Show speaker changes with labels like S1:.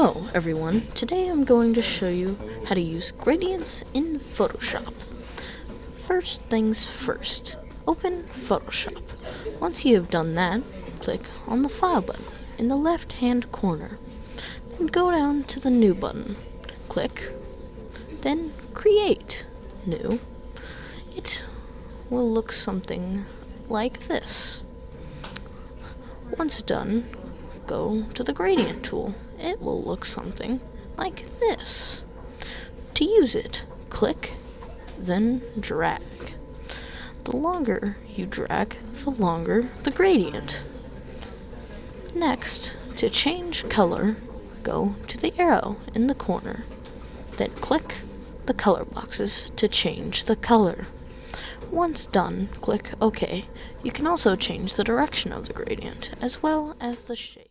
S1: Hello everyone, today I'm going to show you how to use gradients in Photoshop. First things first, open Photoshop. Once you have done that, click on the File button in the left hand corner. Then go down to the New button. Click, then Create New. It will look something like this. Once done, go to the gradient tool. It will look something like this. To use it, click, then drag. The longer you drag, the longer the gradient. Next, to change color, go to the arrow in the corner. Then click the color boxes to change the color. Once done, click OK. You can also change the direction of the gradient, as well as the shape.